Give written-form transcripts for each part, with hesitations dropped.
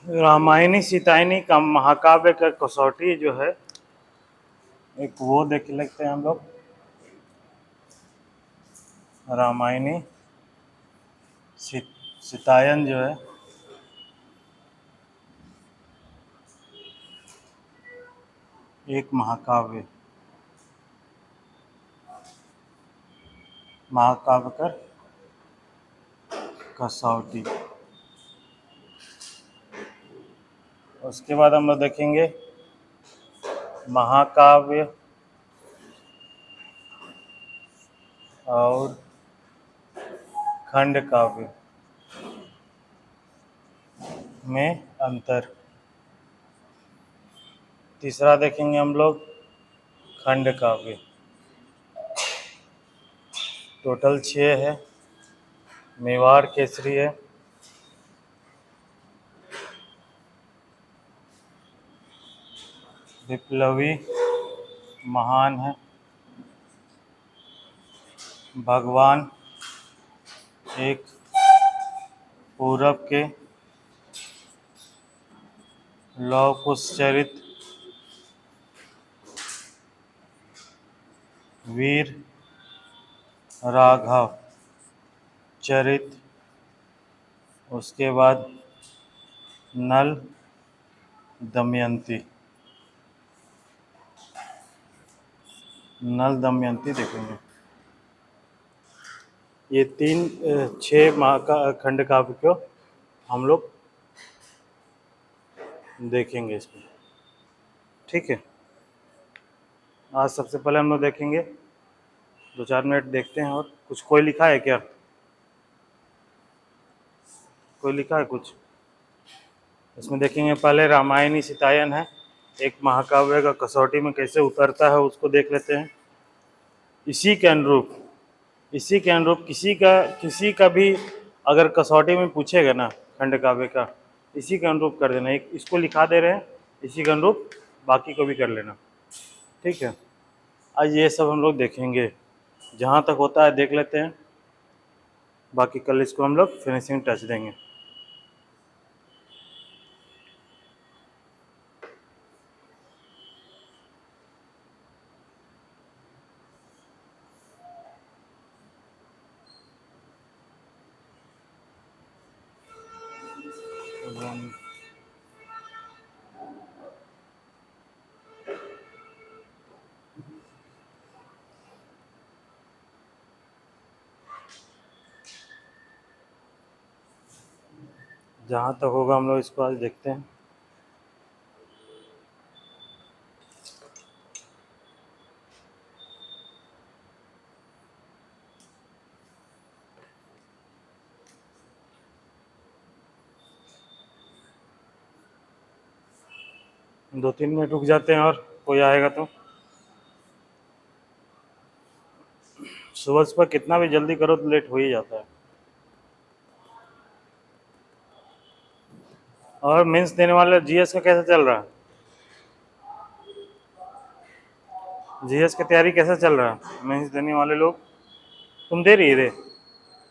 रामायणी सीतायनी का महाकाव्य का कसौटी जो है, एक वो देख लेते हैं हम लोग। रामायणी सीतायन जो है, एक महाकाव्य का कसौटी। उसके बाद हम लोग देखेंगे महाकाव्य और खंड काव्य में अंतर। तीसरा देखेंगे हम लोग खंड काव्य। टोटल 6 है। मेवाड़ केसरी है, विप्लवी महान है, भगवान एक पूरब के, लौह कुश चरित, वीर राघव चरित। उसके बाद नल दमयंती। नल दमयंती देखेंगे। ये 6 खंड काव्य को हम लोग देखेंगे इसमें। ठीक है, आज सबसे पहले हम लोग देखेंगे, 2-4 मिनट देखते हैं। और कुछ कोई लिखा है क्या? कोई लिखा है कुछ? इसमें देखेंगे पहले रामायणी सीतायन है, एक महाकाव्य का कसौटी में कैसे उतरता है उसको देख लेते हैं। इसी के अनुरूप किसी का भी अगर कसौटी में पूछेगा ना खंड काव्य का, इसी के अनुरूप कर देना। एक इसको लिखा दे रहे हैं, इसी के अनुरूप बाकी को भी कर लेना। ठीक है, आज ये सब हम लोग देखेंगे, जहाँ तक होता है देख लेते हैं, बाकी कल इसको हम लोग फिनिशिंग टच देंगे। जहाँ तक होगा हम लोग इसको आज देखते हैं। दो 3 मिनट रुक जाते हैं, और कोई आएगा तो। सुबह कितना भी जल्दी करो तो लेट हो ही जाता है। और मेंस देने वाले जीएस का कैसा चल रहा है? जीएस की तैयारी कैसा चल रहा है? मेंस देने वाले लोग, तुम दे रही है?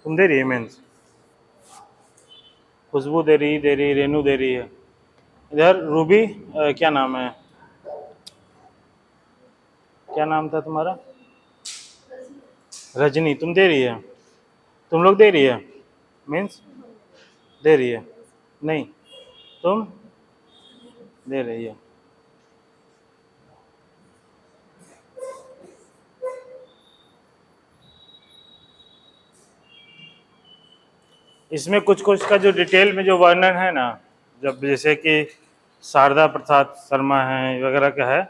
तुम दे रही है मेंस? खुशबू दे रही, रेनू दे रही है। इधर रूबी, क्या नाम है, क्या नाम था तुम्हारा? रजनी, तुम दे रही है? तुम लोग दे रही है? मीन्स दे रही है? नहीं, तुम दे रही है। इसमें कुछ कुछ का जो डिटेल में जो वर्णन है ना, जब जैसे कि शारदा प्रसाद शर्मा है वगैरह का है,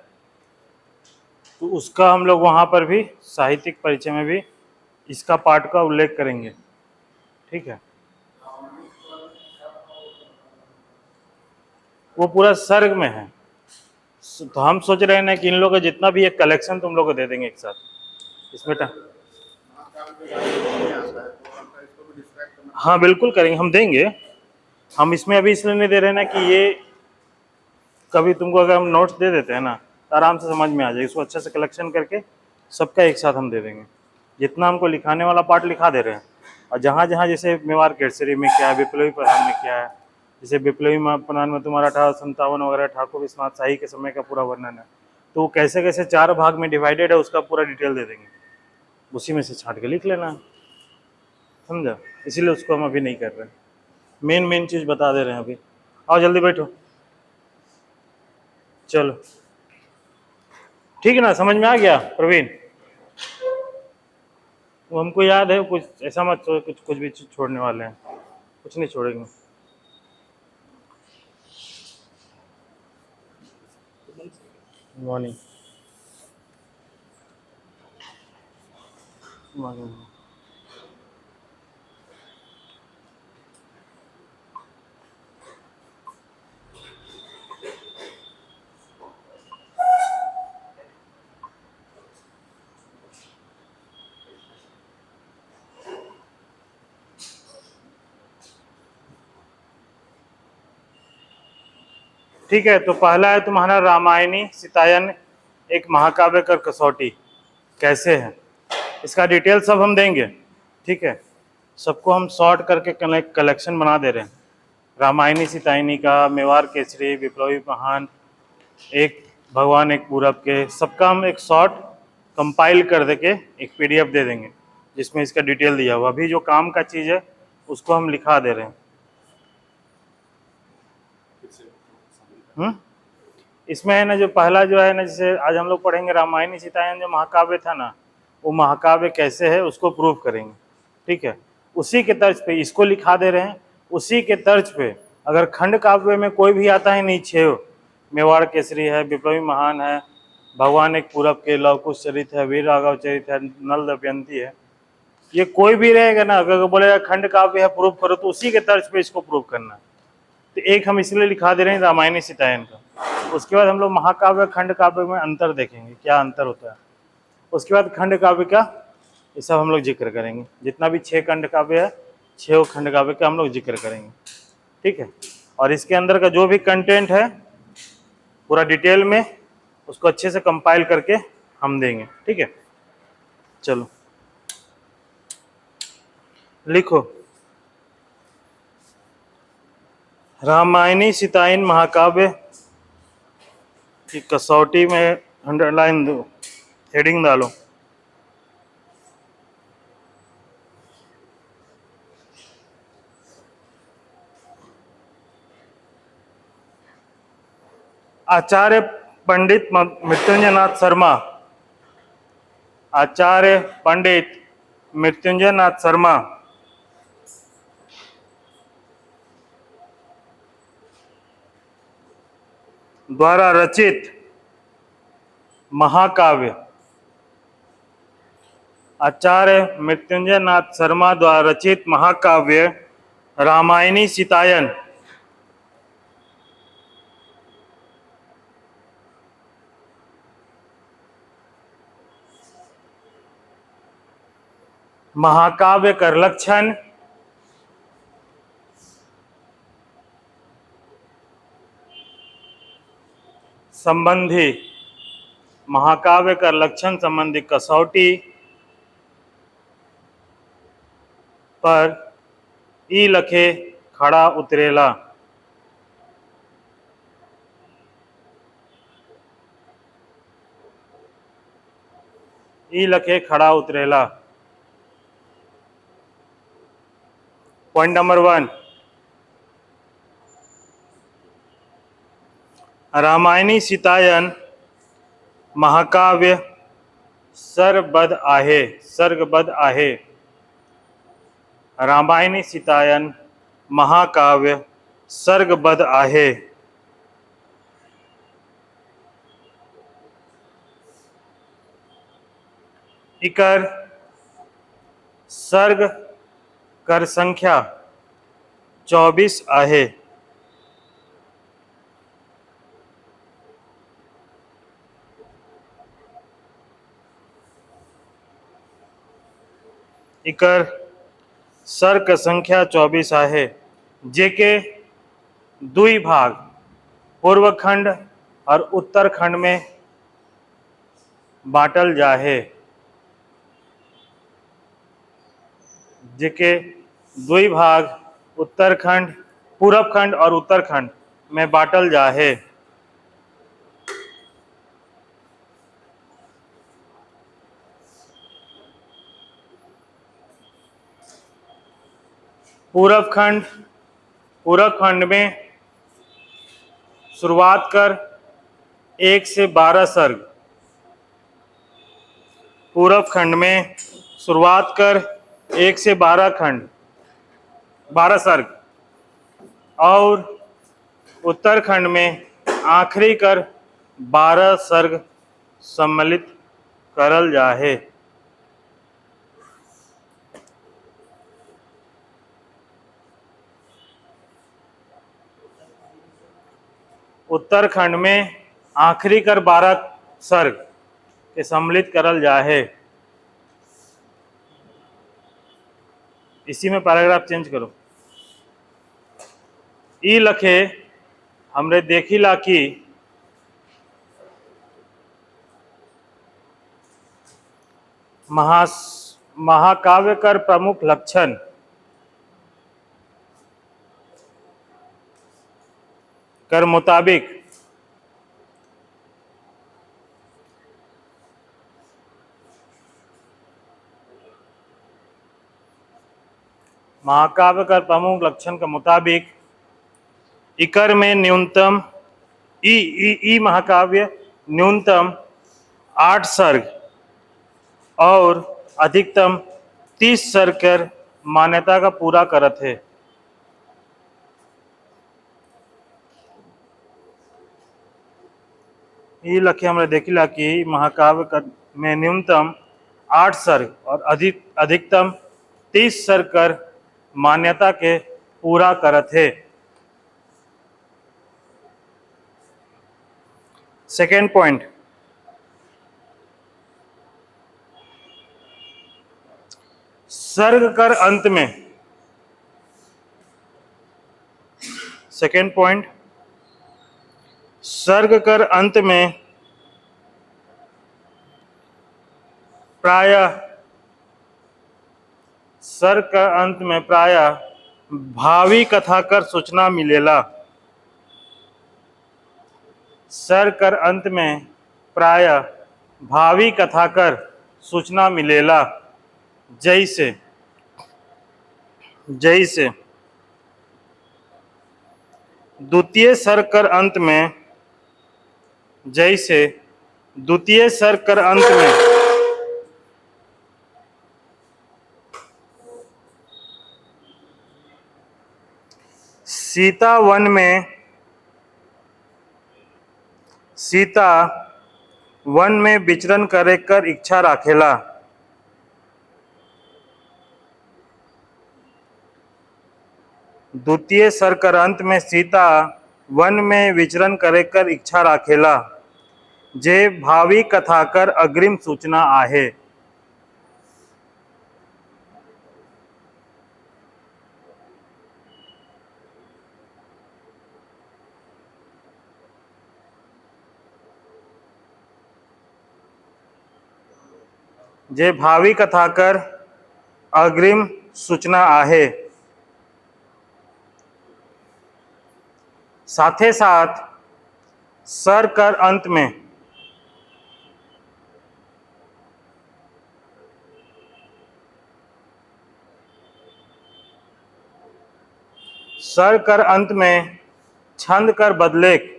तो उसका हम लोग वहाँ पर भी साहित्यिक परिचय में भी इसका पाठ का उल्लेख करेंगे। ठीक है, वो पूरा सर्ग में है। तो हम सोच रहे हैं ना कि इन लोगों का जितना भी एक कलेक्शन तुम लोग को दे देंगे एक साथ इसमें। हाँ बिल्कुल करेंगे, हम देंगे। हम इसमें अभी इसलिए नहीं दे रहे हैं ना कि ये कभी तुमको अगर हम नोट्स दे देते हैं ना तो आराम से समझ में आ जाएगी। इसको अच्छे से कलेक्शन करके सबका एक साथ हम दे देंगे। जितना हमको लिखाने वाला पार्ट लिखा दे रहे हैं, और जहाँ जहाँ जैसे मेवाड़ केसरी में क्या है, विप्लवी प्रधान में क्या है, जैसे विप्लवी महापुराण में तुम्हारा 1857 वगैरह ठाकुर विश्वनाथ शाही के समय का पूरा वर्णन है, तो वो कैसे कैसे 4 भाग में डिवाइडेड है उसका पूरा डिटेल दे देंगे, उसी में से छांट के लिख लेना, समझा। इसीलिए उसको हम अभी नहीं कर रहे हैं, मेन मेन चीज़ बता दे रहे हैं अभी। आओ जल्दी बैठो, चलो ठीक है ना, समझ में आ गया प्रवीण? वो हमको याद है, कुछ ऐसा मत कुछ भी चीज़ छोड़ने वाले हैं, कुछ नहीं छोड़ेंगे। Morning morning. ठीक है, तो पहला है तुम्हारा रामायणी सीतायन एक महाकाव्य कर कसौटी कैसे है, इसका डिटेल सब हम देंगे, ठीक है। सबको हम शॉर्ट करके कलेक्शन बना दे रहे हैं, रामायणी सीतायनी का, मेवाड़ केसरी, विप्लवी महान, एक भगवान एक पूरब के, सबका हम एक शॉर्ट कंपाइल कर दे के एक पीडीएफ दे देंगे जिसमें इसका डिटेल दिया हुआ। अभी जो काम का चीज़ है उसको हम लिखा दे रहे हैं। इसमें है ना, जो पहला जो है ना, जैसे आज हम लोग पढ़ेंगे रामायणी सीतायन जो महाकाव्य था ना, वो महाकाव्य कैसे है उसको प्रूव करेंगे, ठीक है। उसी के तर्ज पे इसको लिखा दे रहे हैं, उसी के तर्ज पे अगर खंड काव्य में कोई भी आता है नीचे, मेवाड़ केसरी है, विप्लवी महान है, भगवान एक पूरब के, लव कुश चरित है, वीर राघव चरित है, नल दमयंती है, ये कोई भी रहेगा ना, अगर बोलेगा खंड काव्य है प्रूव करो, तो उसी के तर्ज पे इसको प्रूव करना है। तो एक हम इसलिए लिखा दे रहे हैं रामायणी सीतायन का। उसके बाद हम लोग महाकाव्य खंड काव्य में अंतर देखेंगे, क्या अंतर होता है। उसके बाद खंड काव्य का ये सब हम लोग जिक्र करेंगे, जितना भी 6 खंड काव्य है 6 खंड काव्य का हम लोग जिक्र करेंगे, ठीक है। और इसके अंदर का जो भी कंटेंट है पूरा डिटेल में उसको अच्छे से कंपाइल करके हम देंगे, ठीक है। चलो लिखो, रामायणी सीतायन महाकाव्य की कसौटी में अंडरलाइन दो, हेडिंग डालो। आचार्य पंडित मृत्युंजय नाथ शर्मा, आचार्य पंडित मृत्युंजय नाथ शर्मा द्वारा रचित महाकाव्य, आचार्य मृत्युंजय नाथ शर्मा द्वारा रचित महाकाव्य रामायणी सीतायन महाकाव्य कर लक्षण, संबंधी महाकाव्य कर लक्षण संबंधी कसौटी पर ई लखे खड़ा उतरेला, ई लखे खड़ा उतरेला। पॉइंट नंबर 1, रामायणी सीतायन महाकाव्य सर्गबद्ध आहे, सर्गबद्ध आहे। रामायणी सीतायन महाकाव्य सर्गबद्ध आहे। इकर सर्ग कर संख्या 24 आहे। इकर सर्ग संख्या 24 आहे, जेके दुई भाग पूर्व खंड और उत्तर खंड में बांटल जाहे, जेके दुई भाग उत्तरखंड पूरब खंड और उत्तरखंड में बांटल जा है। पूरब खंड में शुरुआत कर 1 से 12 सर्ग। पूरब खंड में शुरुआत कर 1 से 12 सर्ग और उत्तरखंड में आखिरी कर 12 सर्ग सम्मिलित करल जा है। उत्तरखंड में आखिरी कर 12 सर्ग के सम्मिलित करल जा है। इसी में पैराग्राफ चेंज करो। ई लखे हमरे देखिला कि महाकाव्य कर प्रमुख लक्षण कर मुताबिक महाकाव्य कर प्रमुख लक्षण के मुताबिक इकर में न्यूनतम ई महाकाव्य न्यूनतम 8 सर्ग और अधिकतम 30 सर्ग कर मान्यता का पूरा करत है। ये लखे हमने देखिला कि महाकाव्य में न्यूनतम 8 सर्ग और अधिकतम 30 सर्ग कर मान्यता के पूरा करत है। सेकेंड पॉइंट, सर्ग कर अंत में, सेकेंड पॉइंट, सर्ग कर अंत में प्रायः भावी कथा कर सूचना मिलेला। सर्ग कर अंत में प्रायः भावी कथा कर सूचना मिलेला। जैसे द्वितीय सर्ग कर अंत में, जैसे द्वितीय सर्ग कर अंत में सीता वन में विचरण करे कर इच्छा राखेला। द्वितीय सर्ग कर अंत में सीता वन में विचरण करे कर इच्छा राखेला, जे भावी कथा कर अग्रिम सूचना आहे। जे भावी कथा कर अग्रिम सूचना आहे। साथे साथ सर्ग कर अंत में छंद कर बदलेक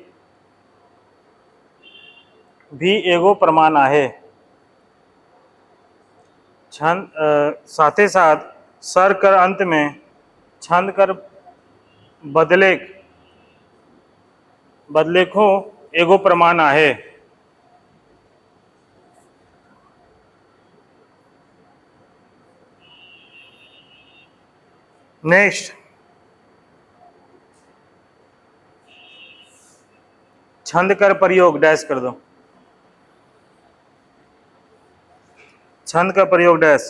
भी एगो प्रमाण आहे। साथे साथ सर्ग कर अंत में छंद कर बदलेखो एगो प्रमाण आहे। नेक्स्ट, छंद कर प्रयोग डैश कर दो। छंद का प्रयोग डैश।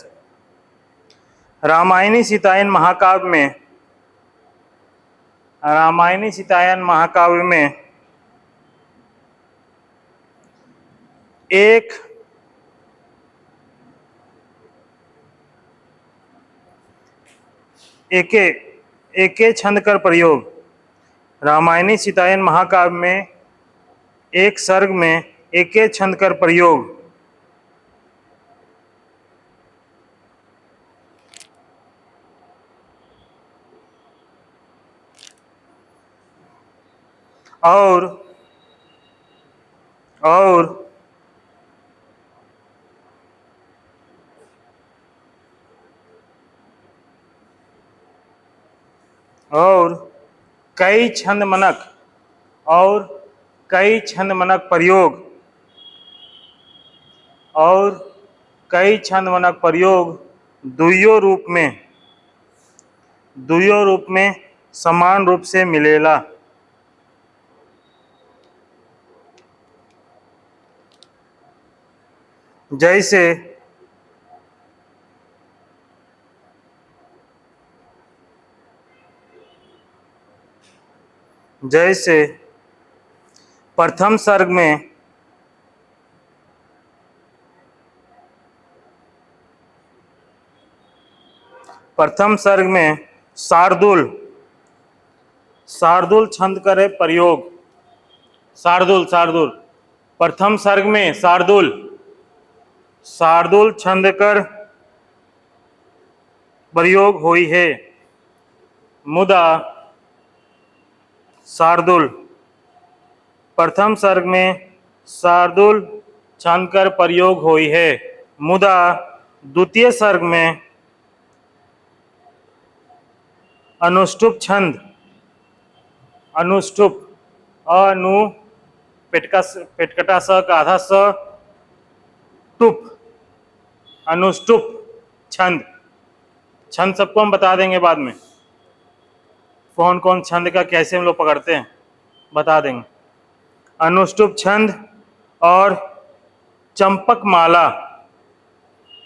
रामायणी सीतायन महाकाव्य में एके छंद कर प्रयोग रामायणी सीतायन महाकाव्य में एक सर्ग में एके छंद कर प्रयोग। और कई छंद मनक प्रयोग दुइयो रूप में समान रूप से मिलेला। जैसे प्रथम सर्ग में शार्दूल छंद करे प्रयोग। शार्दूल प्रथम सर्ग में शार्दूल छंद कर प्रयोग हुई है। मुदा शार्दूल प्रथम सर्ग में शार्दूल छंद कर प्रयोग हुई है। मुदा द्वितीय सर्ग में अनुष्टुप छंद पेटकटा स का आधा स टुप अनुष्टुप छंद सबको हम बता देंगे बाद में, कौन कौन छंद का कैसे हम लोग पकड़ते हैं बता देंगे। अनुष्टुप छंद और चंपक माला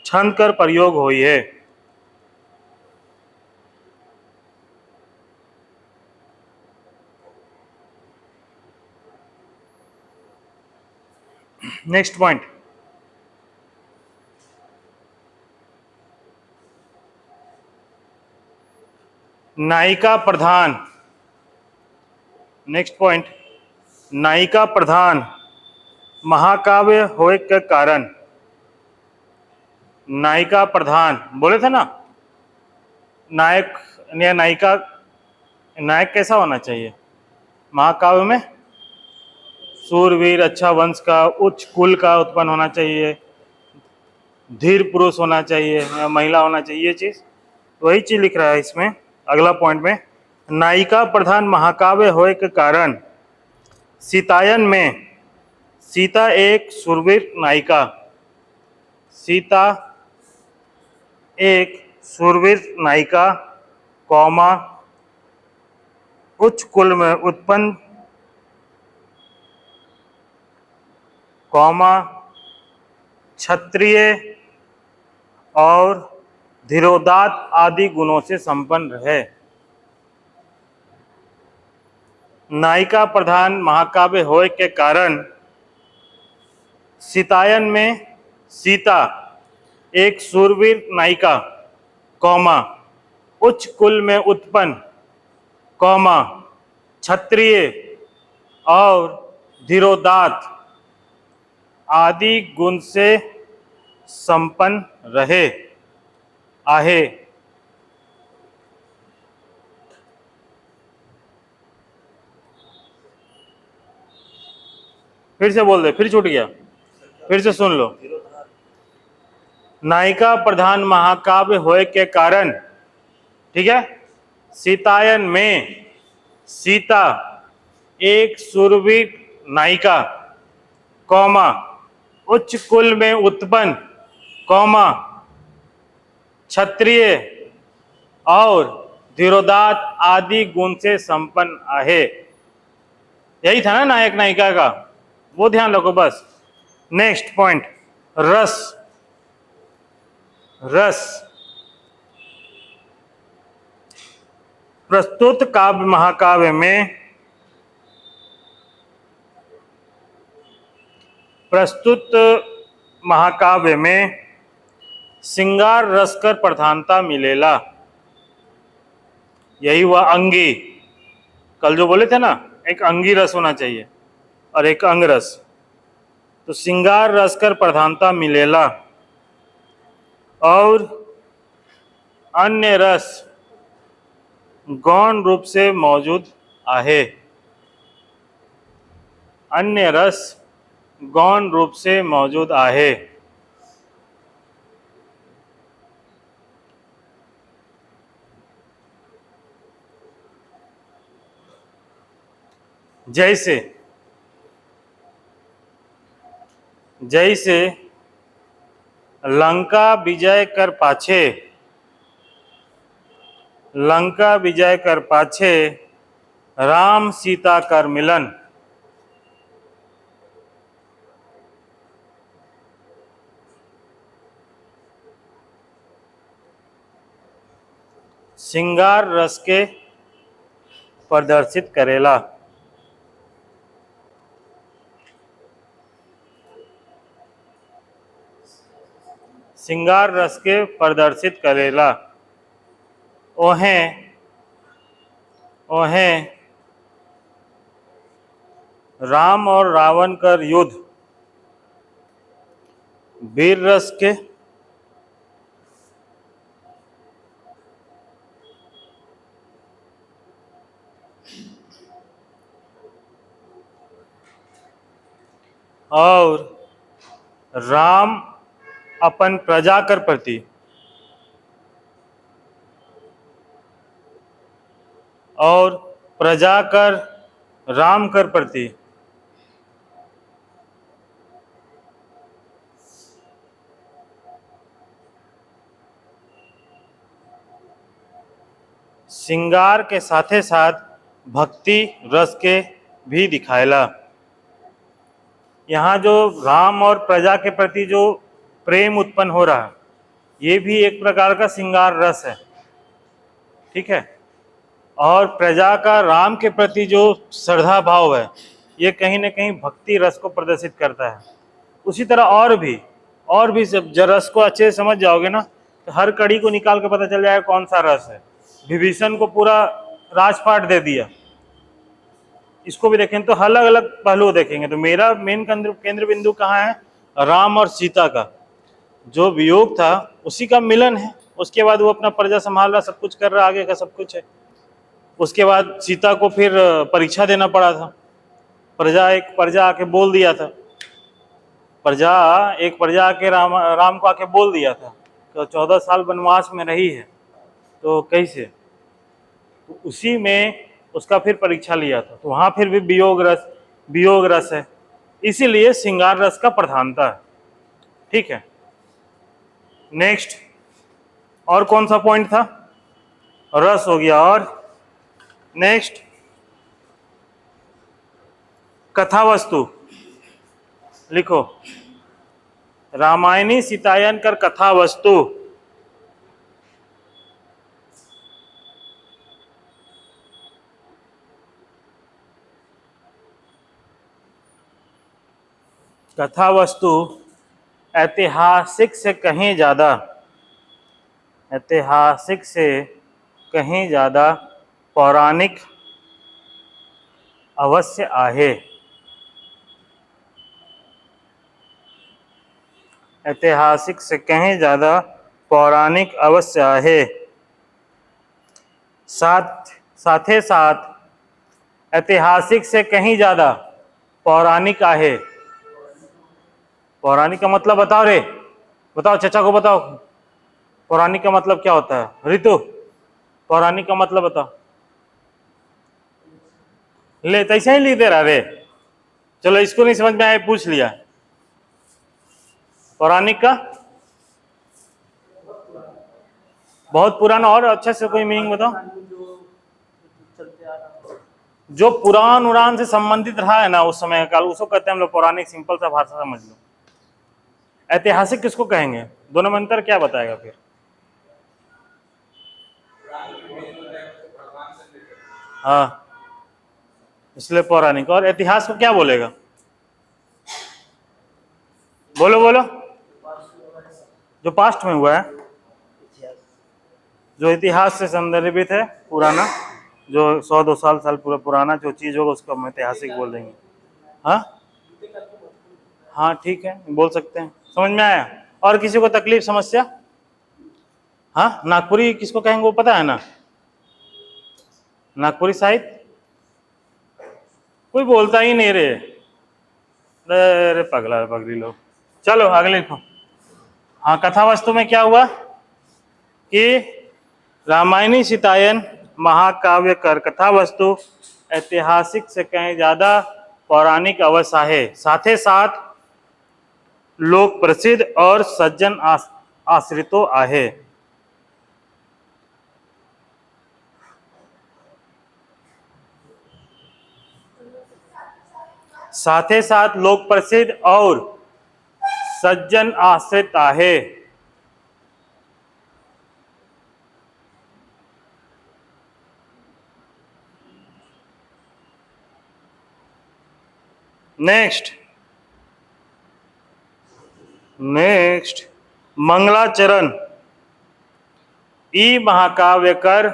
छंद कर प्रयोग हुई है। नेक्स्ट पॉइंट, नायिका प्रधान। नेक्स्ट पॉइंट, नायिका प्रधान महाकाव्य होए के कारण। नायिका प्रधान बोले थे ना, नायक या नायिका, नायक कैसा होना चाहिए महाकाव्य में? सूरवीर, अच्छा वंश का, उच्च कुल का उत्पन्न होना चाहिए, धीर पुरुष होना चाहिए या महिला होना चाहिए। ये चीज वही चीज लिख रहा है इसमें अगला पॉइंट में। नायिका प्रधान महाकाव्य होए के कारण सीतायन में सीता एक शूरवीर नायिका, कौमा उच्च कुल में उत्पन्न, कौमा क्षत्रिय और धीरोदात्त आदि गुणों से संपन्न है। नायिका प्रधान महाकाव्य होए के कारण सीतायन में सीता एक शूरवीर नायिका, कौमा उच्च कुल में उत्पन्न, कौमा क्षत्रिय और धीरोदात्त आदि गुण से संपन्न रहे आहे। फिर से बोल दे, फिर छूट गया, फिर से सुन लो। नायिका प्रधान महाकाव्य होए के कारण, ठीक है, सीतायन में सीता एक शूरवीर नायिका, कौमा उच्च कुल में उत्पन्न, कौमा क्षत्रिय और धीरोदात्त आदि गुण से संपन्न आहे। यही था ना नायक नायिका का, वो ध्यान रखो बस। नेक्स्ट पॉइंट, रस प्रस्तुत काव्य महाकाव्य में श्रृंगार रस कर प्रधानता मिलेला। यही वह अंगी कल जो बोले थे ना, एक अंगी रस होना चाहिए और एक अंग रस। तो श्रृंगार रस कर प्रधानता मिलेला और अन्य रस गौण रूप से मौजूद आहे। अन्य रस गौण रूप से मौजूद आहे। जैसे जैसे लंका विजय कर पाछे, लंका विजय कर पाछे राम सीता कर मिलन। श्रृंगार रस के प्रदर्शित करेला। श्रृंगार रस के प्रदर्शित करेला। ओहें ओहें राम और रावण कर युद्ध वीर रस के और राम अपन प्रजा कर प्रति और प्रजा कर राम कर प्रति श्रृंगार के साथे साथ भक्ति रस के भी दिखाएला। यहाँ जो राम और प्रजा के प्रति जो प्रेम उत्पन्न हो रहा है, ये भी एक प्रकार का श्रृंगार रस है, ठीक है। और प्रजा का राम के प्रति जो श्रद्धा भाव है, ये कहीं ना कहीं भक्ति रस को प्रदर्शित करता है। उसी तरह और भी सब जब रस को अच्छे से समझ जाओगे ना, तो हर कड़ी को निकाल के पता चल जाएगा कौन सा रस है। विभीषण को पूरा राजपाट दे दिया, इसको भी देखें तो अलग अलग पहलू देखेंगे। तो मेरा मेन केंद्र बिंदु कहाँ है? राम और सीता का जो वियोग था, उसी का मिलन है। उसके बाद वो अपना प्रजा संभाल रहा, सब कुछ कर रहा, आगे का सब कुछ है। उसके बाद सीता को फिर परीक्षा देना पड़ा था। एक प्रजा आके बोल दिया था, एक प्रजा आके राम को आके बोल दिया था तो 14 साल वनवास में रही है, तो कैसे? तो उसी में उसका फिर परीक्षा लिया था, तो वहां फिर भी वियोग रस है, इसीलिए श्रृंगार रस का प्रधानता है, ठीक है। नेक्स्ट, और कौन सा पॉइंट था? रस हो गया। और नेक्स्ट, कथा वस्तु लिखो। रामायणी सीतायन कर कथा वस्तु। कथा वस्तु ऐतिहासिक से कहीं ज्यादा पौराणिक अवश्य आहे। ऐतिहासिक से कहीं ज्यादा पौराणिक अवश्य आहे। साथे साथ ऐतिहासिक से कहीं ज्यादा पौराणिक आहे। पौराणिक का मतलब बताओ रे, बताओ चचा को बताओ, पौराणिक का मतलब क्या होता है? ऋतु, पौराणिक का मतलब बताओ। ले तैसे ही लिख दे रहा रे, चलो इसको नहीं समझ में आया, पूछ लिया। पौराणिक का बहुत पुराना, और अच्छे से कोई मीनिंग बताओ। जो पुराण उड़ान से संबंधित रहा है ना उस समय काल, उसको कहते हैं हम लोग पौराणिक। सिंपल सा भाषा समझ लो। ऐतिहासिक किसको कहेंगे? दोनों में अंतर क्या बताएगा फिर? हाँ, इसलिए पौराणिक। और इतिहास को क्या बोलेगा? बोलो बोलो। जो पास्ट में हुआ है, जो इतिहास से संदर्भित है, पुराना। जो 100-200 साल पूरा पुराना जो चीज़ होगा उसको हम ऐतिहासिक बोल देंगे। हाँ हाँ ठीक है, बोल सकते हैं। समझ में आया? और किसी को तकलीफ समस्या? हाँ, नागपुरी किसको कहेंगे वो पता है ना? नागपुरी साहित्य कोई बोलता ही नहीं रे। अरे पगला पगली लोग। चलो अगले लिखो। हाँ, कथा वस्तु में क्या हुआ कि रामायणी सीतायन महाकाव्य कर कथा वस्तु ऐतिहासिक से कहीं ज्यादा पौराणिक अवस्था है, साथ ही साथ लोक प्रसिद्ध और सज्जन आश्रितो आहे। साथ ही साथ लोक प्रसिद्ध और सज्जन आश्रित आहे। नेक्स्ट मंगलाचरण ई महाकाव्य कर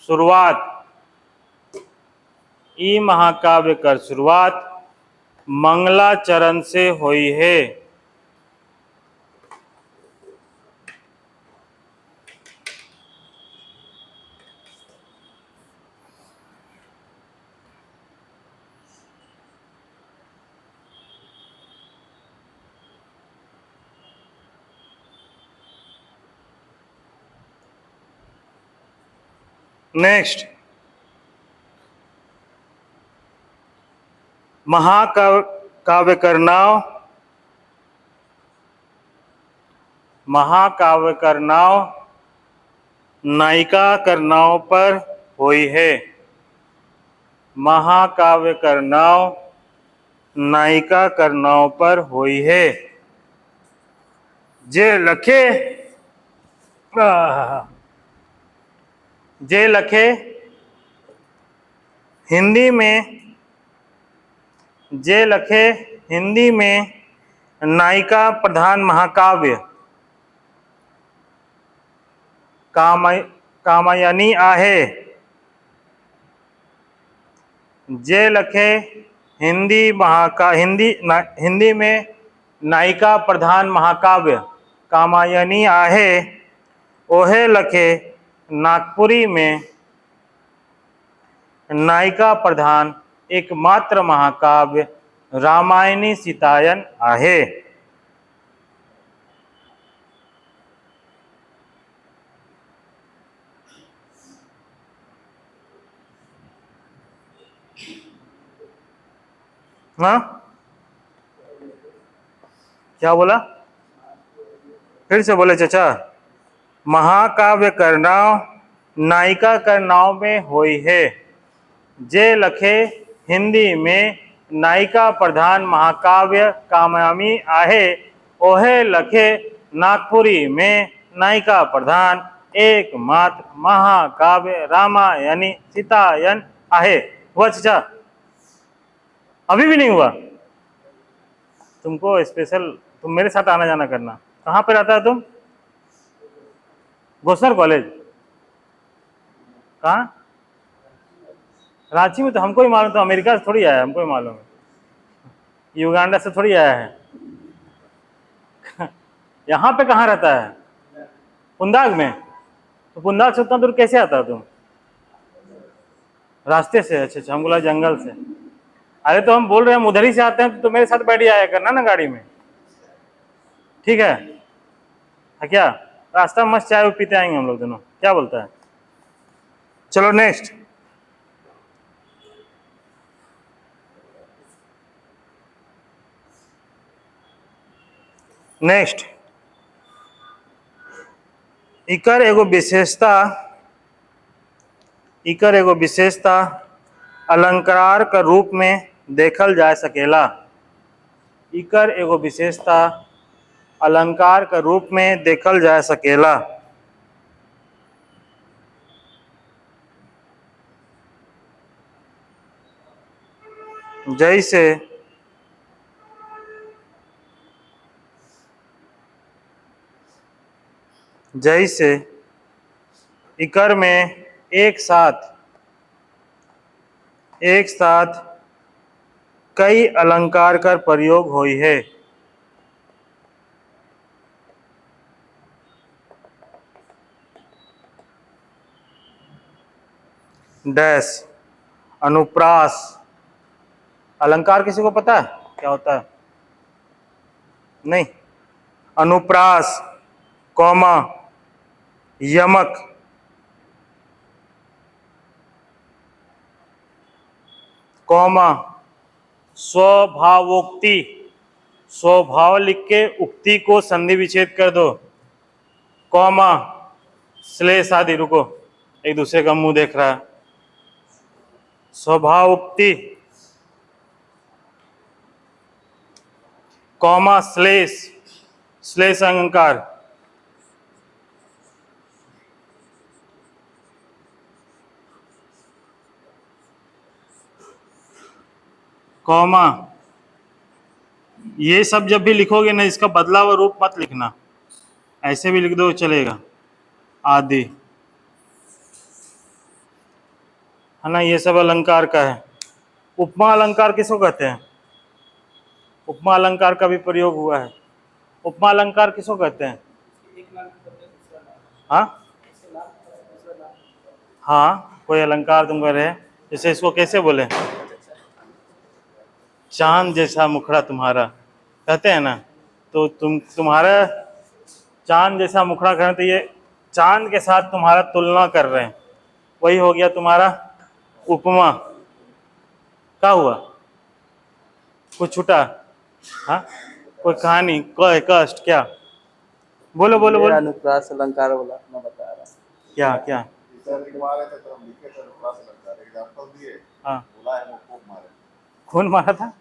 शुरुआत। ई महाकाव्य कर शुरुआत मंगलाचरण से हुई है। नेक्स्ट महाकाव्य करनाव नायिका करनाव पर हुई है। महाकाव्य करनाव नायिका करनाव पर हुई है। जे लखे हिंदी में नायिका प्रधान महाकाव्य कामायनी आहे। जे लखे हिंदी में नायिका प्रधान महाकाव्य कामायनी आहे, ओहे लखे नागपुरी में नायिका प्रधान एकमात्र महाकाव्य रामायणी सीतायन आहे। हाँ, क्या बोला? फिर से बोले चाचा। महाकाव्य करनाव नायिका करनाव में हुई है। जे लखे हिंदी में नायिका प्रधान महाकाव्य कामायनी आहे, ओहे लखे नागपुरी में नायिका प्रधान एकमात्र महाकाव्य रामायणी सीतायन आहे। हुआ चाचा? अभी भी नहीं हुआ? तुमको स्पेशल, तुम मेरे साथ आना जाना करना। कहाँ पे रहता है तुम? घोषणा कॉलेज? कहाँ? रांची में तो हमको ही मालूम था, अमेरिका से थोड़ी आया है, हमको ही मालूम है। युगांडा से थोड़ी आया है। यहाँ पे कहाँ रहता है? पुंदाग में? तो पुंदाग से उतना दूर कैसे आता है तुम? रास्ते से? अच्छा अच्छा, हम बोला जंगल से। अरे तो हम बोल रहे हैं हम उधर ही से आते हैं, तो मेरे साथ बैठ आया करना ना गाड़ी में, ठीक है? क्या रास्ता में मस्त चाय पीते आएंगे हम लोग दोनों, क्या बोलता है? चलो नेक्स्ट इकर एगो विशेषता अलंकार का रूप में देखल जा सकेला। इकर एगो विशेषता अलंकार का रूप में देखल जा सकेला। जैसे इकर में एक साथ एक साथ कई अलंकार का प्रयोग हुई है। डैश अनुप्रास। अलंकार किसी को पता है क्या होता है? नहीं। अनुप्रास, कौमा, यमक, कौमा, स्वभावोक्ति। स्वभाव लिख के उक्ति को संधि विच्छेद कर दो, कौमा, श्लेष आदि। रुको, एक दूसरे का मुंह देख रहा है। स्वभावोक्ति, कौमा, श्लेष, श्लेष अलंकार। कौमा, ये सब जब भी लिखोगे ना, इसका बदला हुआ रूप मत लिखना, ऐसे भी लिख दो चलेगा, आदि, है ना। ये सब अलंकार का है। उपमा अलंकार किसको कहते हैं? उपमा अलंकार का भी प्रयोग हुआ है। उपमा अलंकार किसको कहते हैं? हाँ हाँ, कोई अलंकार तुम कह रहे हैं, जैसे इसको कैसे बोले? चांद जैसा मुखड़ा तुम्हारा, कहते हैं ना। तो तुम्हारा चांद जैसा मुखड़ा करें, तो ये चांद के साथ तुम्हारा तुलना कर रहे हैं, वही हो गया तुम्हारा उपमा। क्या हुआ? कुछ छूटा? हाँ, कोई कहानी, कोई कष्ट? क्या? बोलो बोलो बोलो। अनुप्रास अलंकार बोला, मैं बता रहा हूँ। क्या क्या? सर मारे थे तो हम लिखे थे अनुप्रास अलंकार, एग्जांपल दिए, हाँ, बोला है वो खूब मारे। खून मारा था।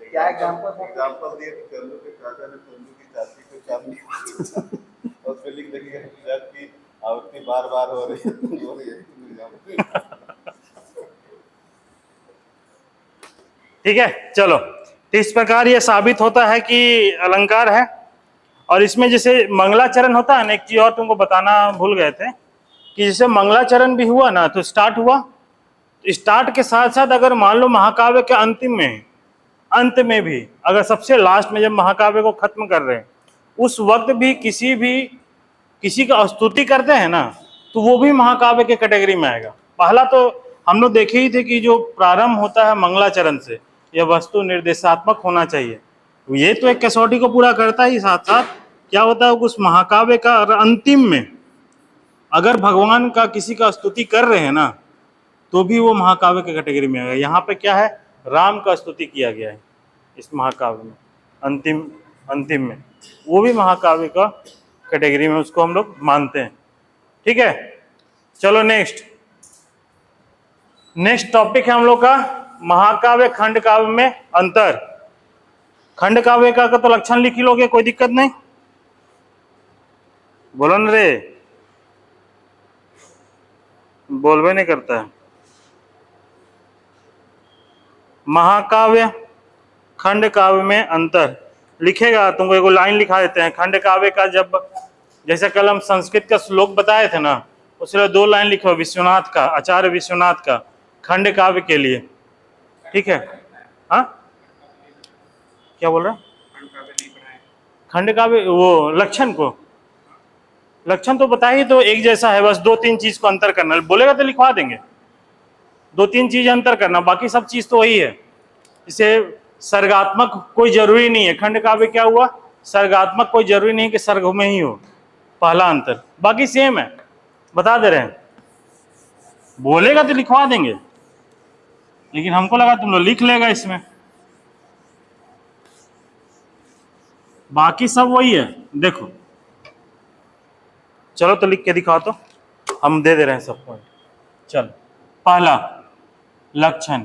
क्या एग्जांपल था? एग्जांपल दिए कि चंदू के चाचा ने चंदू की चाची को चांदी और फिर लिख देंगे जब की आवृत्ति बार बार हो रही है। ठीक है, चलो। तो इस प्रकार ये साबित होता है कि अलंकार है। और इसमें जैसे मंगलाचरण होता है ना, एक चीज और तुमको बताना भूल गए थे कि जैसे मंगलाचरण भी हुआ ना, तो स्टार्ट हुआ, स्टार्ट के साथ साथ अगर मान लो महाकाव्य के अंतिम में, अंत में भी, अगर सबसे लास्ट में जब महाकाव्य को खत्म कर रहे हैं, उस वक्त भी किसी का स्तुति करते हैं ना, तो वो भी महाकाव्य के कैटेगरी में आएगा। पहला तो हम लोग देखे ही थे कि जो प्रारंभ होता है मंगलाचरण से, यह वस्तु निर्देशात्मक होना चाहिए। ये तो एक कसौटी को पूरा करता ही, साथ साथ क्या होता है उस महाकाव्य का अंतिम में अगर भगवान का किसी का स्तुति कर रहे हैं ना, तो भी वो महाकाव्य के कैटेगरी में आएगा। यहाँ पे क्या है, राम का स्तुति किया गया है इस महाकाव्य में, अंतिम में, वो भी महाकाव्य का कैटेगरी में उसको हम लोग मानते हैं। ठीक है, चलो नेक्स्ट टॉपिक है हम लोग का महाकाव्य खंड काव्य में अंतर। खंड काव्य का तो लक्षण लिख ही लोगे, कोई दिक्कत नहीं। बोलो न रे, बोलवे नहीं करता है। महाकाव्य खंड काव्य में अंतर लिखेगा, तुमको एक लाइन लिखा देते हैं। खंड काव्य का जब, जैसे कल हम संस्कृत का श्लोक बताए थे ना, उसमें 2 लाइन लिखो विश्वनाथ का, आचार्य विश्वनाथ का, खंड काव्य के लिए। ठीक है, हाँ क्या बोल रहा? खंड काव्य वो लक्षण तो बता ही, तो एक जैसा है, बस 2-3 चीज को अंतर करना। बोलेगा तो लिखवा देंगे, 2-3 चीज अंतर करना, बाकी सब चीज तो वही है। इसे सर्गात्मक कोई जरूरी नहीं है। खंड काव्य क्या हुआ, सर्गात्मक कोई जरूरी नहीं कि सर्ग में ही हो, पहला अंतर, बाकी सेम है, बता दे रहे हैं। बोलेगा तो लिखवा देंगे, लेकिन हमको लगा तुम लोग लिख लेगा इसमें, बाकी सब वही है। देखो चलो तो लिख के दिखाओ, तो हम दे रहे हैं सब पॉइंट। चलो, पहला लक्षण,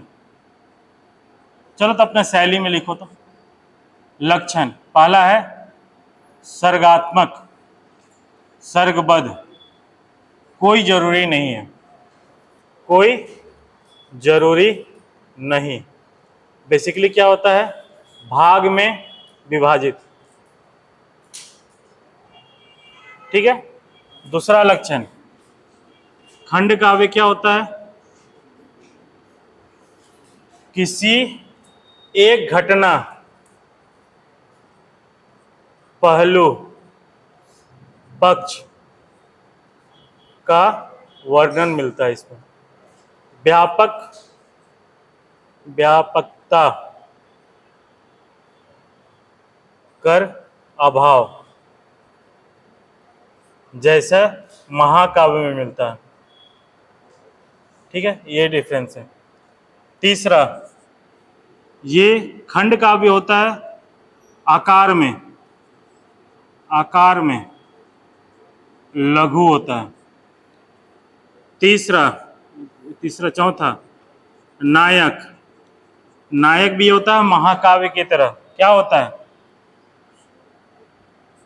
चलो तो अपने शैली में लिखो। तो लक्षण पहला है सर्गात्मक, सर्गबद्ध, कोई जरूरी नहीं है, कोई जरूरी नहीं। बेसिकली क्या होता है, भाग में विभाजित। ठीक है। दूसरा लक्षण, खंड काव्य क्या होता है, किसी एक घटना, पहलू, पक्ष का वर्णन मिलता है इसमें। व्यापक, व्यापकता, कर अभाव, जैसा महाकाव्य में मिलता है। ठीक है, ये डिफरेंस है। तीसरा, ये खंड काव्य होता है आकार में, आकार में लघु होता है। तीसरा चौथा, नायक, नायक भी होता है महाकाव्य की तरह। क्या होता है?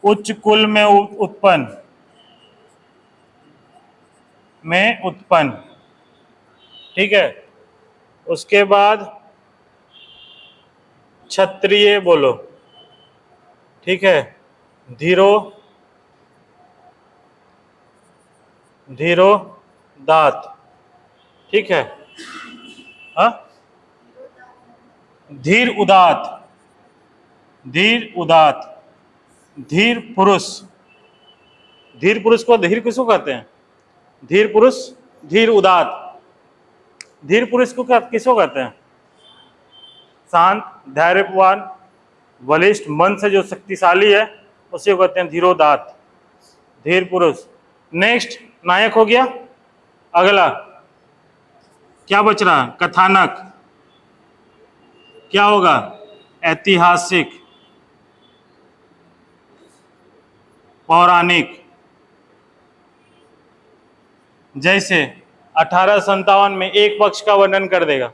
उच्च कुल में उत्पन्न, ठीक है। उसके बाद क्षत्रिय बोलो, ठीक है। धीरोदात्त, ठीक है। हाँ, धीर उदात्त, धीर पुरुष। धीर पुरुष को धीर किसको कहते हैं? धीर पुरुष, धीर उदात्त। धीर पुरुष को किसको कहते हैं? शांत, धैर्यवान, बलिष्ठ, मन से जो शक्तिशाली है उसी को कहते हैं धीरोदात्त, धीर पुरुष। नेक्स्ट, नायक हो गया। अगला क्या बच रहा? कथानक। क्या होगा? ऐतिहासिक, पौराणिक। जैसे 1857 में एक पक्ष का वर्णन कर देगा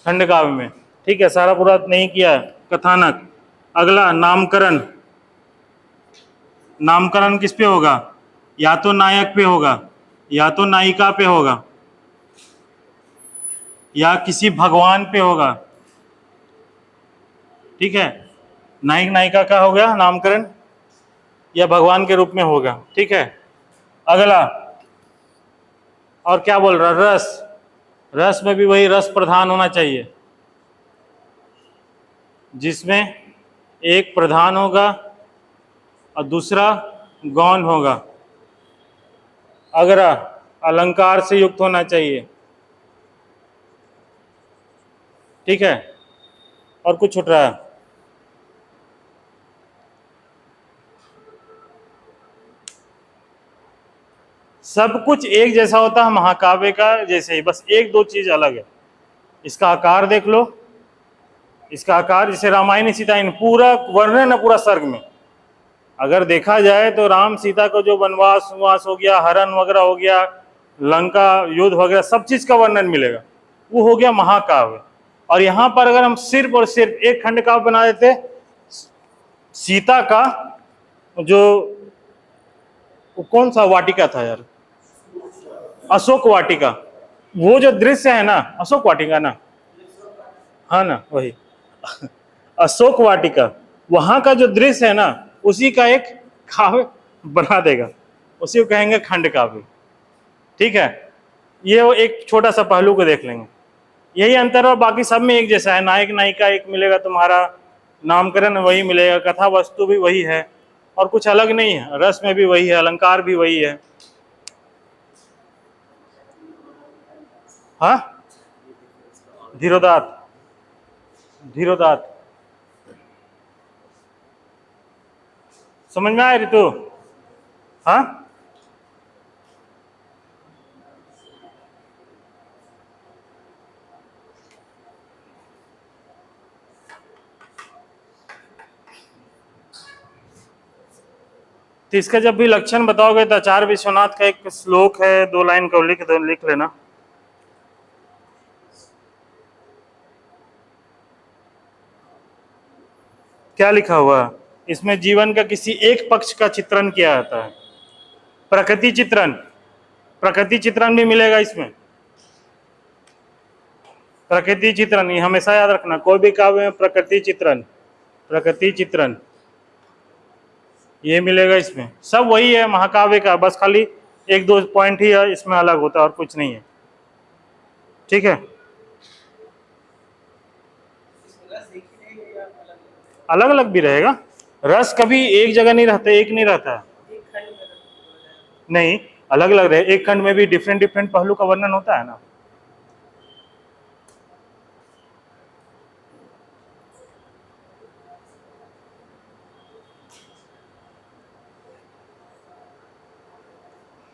खंड काव्य में, ठीक है, सारा पूरा नहीं किया है, कथानक। अगला नामकरण। नामकरण किस पे होगा? या तो नायक पे होगा, या तो नायिका पे होगा, या किसी भगवान पे होगा, ठीक है। नायक नायिका का हो गया नामकरण, या भगवान के रूप में होगा, ठीक है। अगला, और क्या बोल रहा? रस। रस में भी वही रस प्रधान होना चाहिए, जिसमें एक प्रधान होगा और दूसरा गौण होगा। अगला, अलंकार से युक्त होना चाहिए, ठीक है। और कुछ छूट रहा है? सब कुछ एक जैसा होता है महाकाव्य का जैसे ही, बस एक दो चीज अलग है। इसका आकार देख लो, इसका आकार जैसे रामायण सीता, इन पूरा वर्णन है पूरा सर्ग में। अगर देखा जाए तो राम सीता को जो वनवास हो गया, हरण वगैरह हो गया, लंका युद्ध वगैरह, सब चीज का वर्णन मिलेगा, वो हो गया महाकाव्य। और यहाँ पर अगर हम सिर्फ और सिर्फ एक खंड काव्य बना देते, सीता का जो कौन सा वाटिका था यार, अशोक वाटिका, वो जो दृश्य है ना, अशोक वाटिका ना, हाँ ना, वही अशोक वाटिका, वहां का जो दृश्य है ना, उसी का एक काव्य बना देगा, उसी को कहेंगे खंड काव्य, ठीक है। ये वो एक छोटा सा पहलू को देख लेंगे, यही अंतर। और बाकी सब में एक जैसा है, नायक नायिका एक मिलेगा तुम्हारा, नामकरण वही मिलेगा, कथा वस्तु भी वही है, और कुछ अलग नहीं है। रस में भी वही है, अलंकार भी वही है। हाँ, धीरोदात्त, धीरोदात्त समझ में आया ऋतु? हाँ, तो इसका जब भी लक्षण बताओगे तो आचार्य विश्वनाथ का एक श्लोक है, 2 लाइन का लिख लेना। क्या लिखा हुआ है इसमें? जीवन का किसी एक पक्ष का चित्रण किया जाता है। प्रकृति चित्रण, प्रकृति चित्रण भी मिलेगा इसमें। प्रकृति चित्रण, ये हमेशा याद रखना, कोई भी काव्य में प्रकृति चित्रण, प्रकृति चित्रण ये मिलेगा इसमें। सब वही है महाकाव्य का, बस खाली एक दो पॉइंट ही है इसमें अलग होता है और कुछ नहीं है, ठीक है। अलग अलग भी रहेगा। रस कभी एक जगह नहीं रहता, एक नहीं रहता है। नहीं, अलग अलग रहे। एक खंड में भी डिफरेंट डिफरेंट पहलू का वर्णन होता है ना।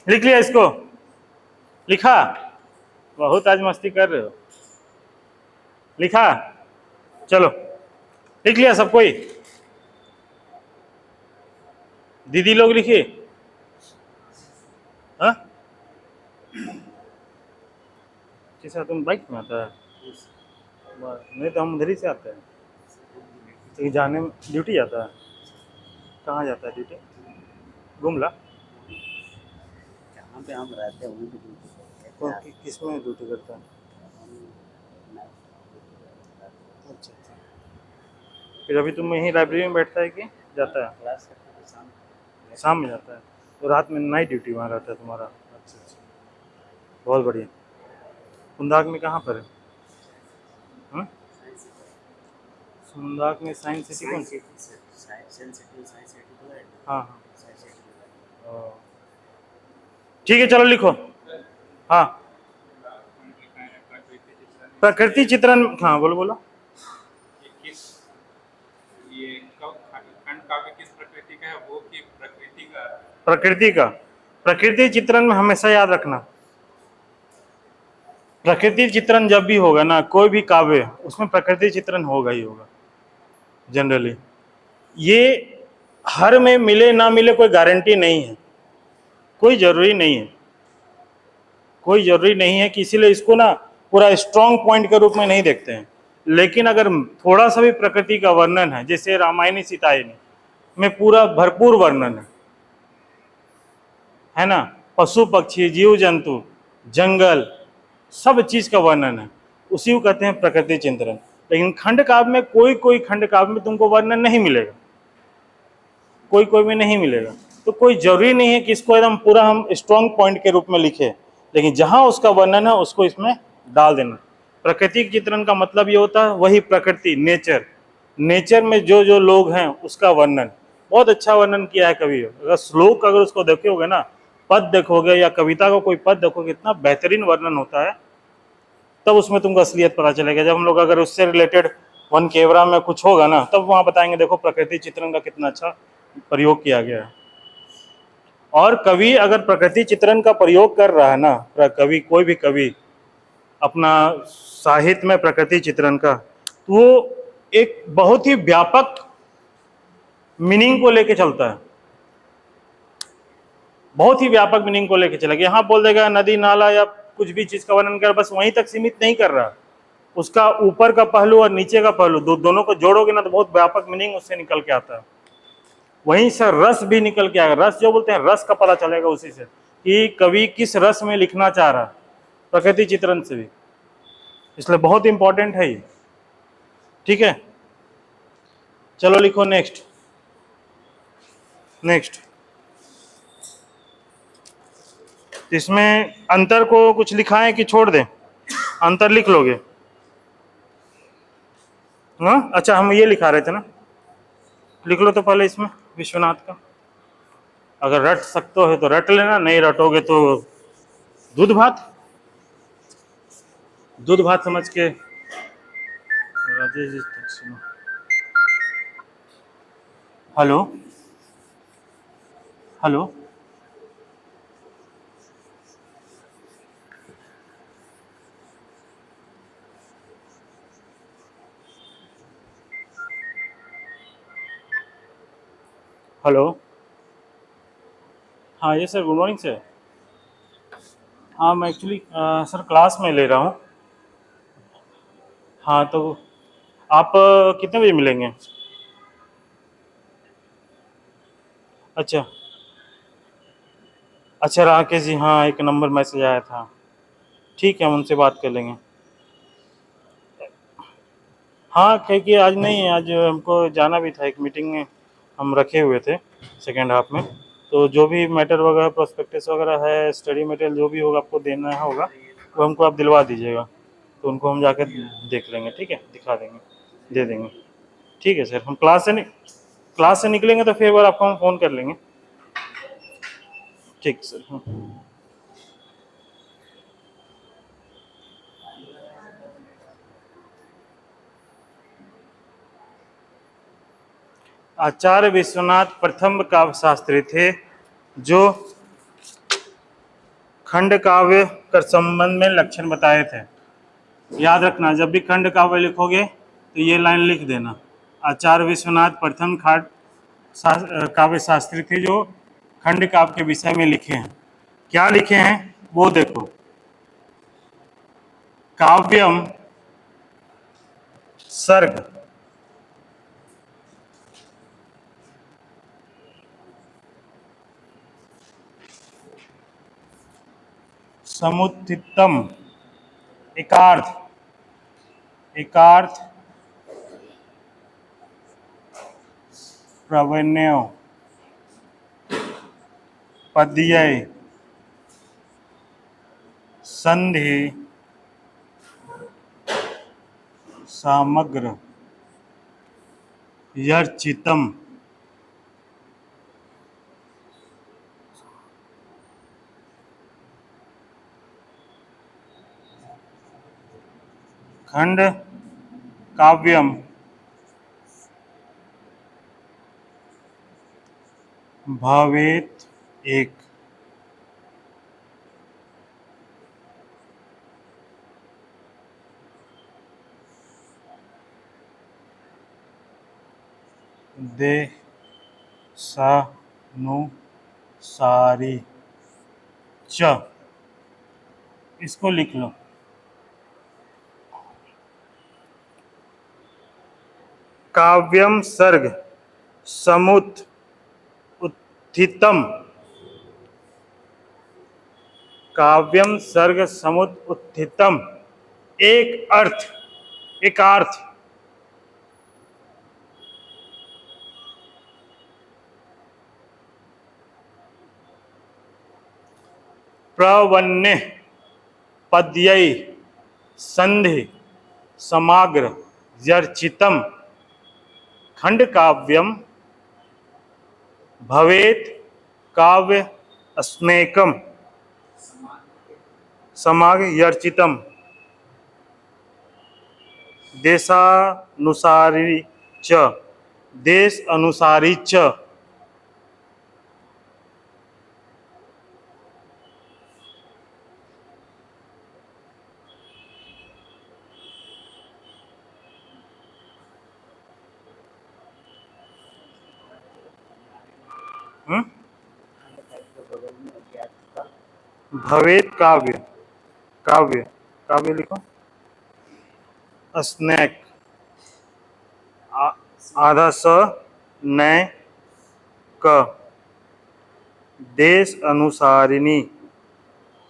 लिख लिया इसको? लिखा? बहुत आज मस्ती कर रहे हो। लिखा? चलो, लिख लिया सब कोई? दीदी लोग लिखिए। हाँ, किसा तुम बाइक में आता है? नहीं तो हम उधर ही से आते हैं। तो जाने में ड्यूटी जाता है? कहाँ जाता है ड्यूटी? गुमला? जहाँ पे हम रहते हैं वहीं पे ड्यूटी करते हैं। किस में ड्यूटी करता है? अच्छा अच्छा। फिर अभी तुम यहीं लाइब्रेरी में बैठता है कि जाता है? क्लास करते हैं शाम शाम में जाता है, तो रात में नाइट ड्यूटी वहाँ रहता है तुम्हारा? अच्छा अच्छा, बहुत बढ़िया। सुंदाग में कहाँ पर है? हाँ? सुंदाग में साइंस सिटी कौन सी? साइंस सिटी तो है। हाँ हाँ, साइंस सिटी ओ, ठीक है चलो लिखो। हाँ, प्रकृति चित्रण। हाँ बोलो बोलो। ये खंड काव्य किस प्रकृति का है, वो की प्रकृति का? प्रकृति का। प्रकृति चित्रण में हमेशा याद रखना, प्रकृति चित्रण जब भी होगा ना, कोई भी काव्य, उसमें प्रकृति चित्रण होगा ही होगा जनरली। ये हर में मिले ना मिले कोई गारंटी नहीं है, कोई जरूरी नहीं है, कोई जरूरी नहीं है कि इसीलिए इसको ना पूरा स्ट्रॉन्ग पॉइंट के रूप में नहीं देखते हैं। लेकिन अगर थोड़ा सा भी प्रकृति का वर्णन है, जैसे रामायणी सीतायनी में पूरा भरपूर वर्णन है ना, पशु पक्षी जीव जंतु जंगल सब चीज का वर्णन है, उसी को कहते हैं प्रकृति चिंतन। लेकिन खंड काव्य में कोई कोई खंड काव्य में तुमको वर्णन नहीं मिलेगा, कोई कोई में नहीं मिलेगा। तो कोई जरूरी नहीं है कि इसको एकदम पूरा हम स्ट्रॉन्ग पॉइंट के रूप में लिखे, लेकिन जहां उसका वर्णन है उसको इसमें डाल देना। प्रकृति चित्रण का मतलब ये होता है वही प्रकृति, नेचर, नेचर में जो जो लोग हैं उसका वर्णन। बहुत अच्छा वर्णन किया है कवि। अगर श्लोक अगर उसको देखोगे ना, पद देखोगे या कविता का कोई पद देखोगे, इतना बेहतरीन वर्णन होता है, तब उसमें तुमको असलियत पता चलेगा। जब हम लोग अगर उससे रिलेटेड वन केवरा में कुछ होगा ना, तब वहां बताएंगे देखो प्रकृति चित्रण का कितना अच्छा प्रयोग किया गया है। और कवि अगर प्रकृति चित्रण का प्रयोग कर रहा है ना, कवि कोई भी कवि अपना साहित्य में प्रकृति चित्रण का, तो वो एक बहुत ही व्यापक मीनिंग को लेके चलता है, बहुत ही व्यापक मीनिंग को लेके चलेगा। यहाँ बोल देगा नदी नाला या कुछ भी चीज का वर्णन कर, बस वहीं तक सीमित नहीं कर रहा, उसका ऊपर का पहलू और नीचे का पहलू दोनों को जोड़ोगे ना तो बहुत व्यापक मीनिंग उससे निकल के आता है। वहीं से रस भी निकल के आएगा, रस जो बोलते हैं रस का पता चलेगा उसी से कि कवि किस रस में लिखना चाह रहा है, प्रकृति चित्रण से भी। इसलिए बहुत इंपॉर्टेंट है ये, ठीक है। चलो लिखो नेक्स्ट। नेक्स्ट इसमें अंतर को कुछ लिखा है कि छोड़ दें? अंतर लिख लोगे? हाँ अच्छा, हम ये लिखा रहे थे ना, लिख लो तो पहले इसमें विश्वनाथ का। अगर रट सकते हो तो रट लेना, नहीं रटोगे तो दूध भात, दूध भात समझ के। राजेश जी सुनो, हेलो हेलो, हेलो, हाँ ये सर गुड मॉर्निंग सर। हाँ मैं एक्चुअली सर क्लास में ले रहा हूँ। हाँ तो आप कितने बजे मिलेंगे? अच्छा अच्छा, राकेश जी, हाँ एक नंबर मैसेज आया था, ठीक है हम उनसे बात कर लेंगे। हाँ क्योंकि आज नहीं, आज हमको जाना भी था, एक मीटिंग में हम रखे हुए थे सेकेंड हाफ में, तो जो भी मैटर वगैरह प्रोस्पेक्टस वगैरह है, स्टडी मटेरियल जो भी होगा आपको देना होगा, वो हमको आप दिलवा दीजिएगा, तो उनको हम जाकर देख लेंगे, ठीक है, दिखा देंगे, दे देंगे। ठीक है सर, हम क्लास से निकलेंगे तो फिर एक बार आपको हम फ़ोन कर लेंगे। ठीक सर। आचार्य विश्वनाथ प्रथम काव्य शास्त्री थे जो खंड काव्य कर संबंध में लक्षण बताए थे। याद रखना, जब भी खंड काव्य लिखोगे तो ये लाइन लिख देना, आचार्य विश्वनाथ प्रथम काव्य शास्त्री थे जो खंड काव्य के विषय में लिखे हैं। क्या लिखे हैं वो देखो, काव्यम सर्ग, समुत्थितम, एकार्थ, प्रवण्य, पद्यय, संधि, समग्र, यर्चितम, खंड काव्यम भवेत एक, देशानुसारी च, इसको लिख लो। काव्यम सर्ग समुत उत्थितम, काव्यम सर्ग समुत उत्थितम, एक अर्थ, एकार्थ, प्रवन्य, पद्यय, संधि, समाग्र, यर्चितम, खंड काव्यम भवेत काव्य अस्मेकम, समाग्र यर्चितम, देशानुसारी च, देश अनुसारी च, भवेत काव्य, काव्य लिखो, स्नैक, आधा स, नय क, देश अनुसारिणी,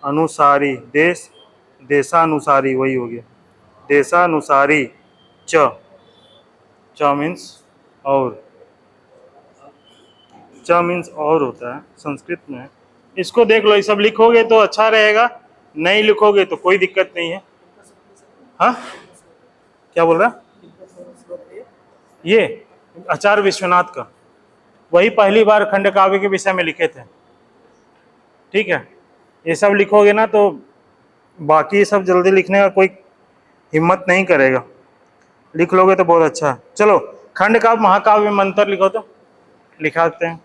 अनुसारी, देशानुसारी, वही हो गया, देशानुसारी च, मीन्स और, मीन्स और होता है संस्कृत में। इसको देख लो, ये सब लिखोगे तो अच्छा रहेगा, नहीं लिखोगे तो कोई दिक्कत नहीं है। हाँ, क्या बोल रहा? ये आचार्य विश्वनाथ का, वही पहली बार खंड काव्य के विषय में लिखे थे। ठीक है, ये सब लिखोगे ना तो बाकी सब जल्दी लिखने का कोई हिम्मत नहीं करेगा, लिख लोगे तो बहुत अच्छा है। चलो, खंड काव्य महाकाव्य में मंत्र लिखो तो लिखाते हैं।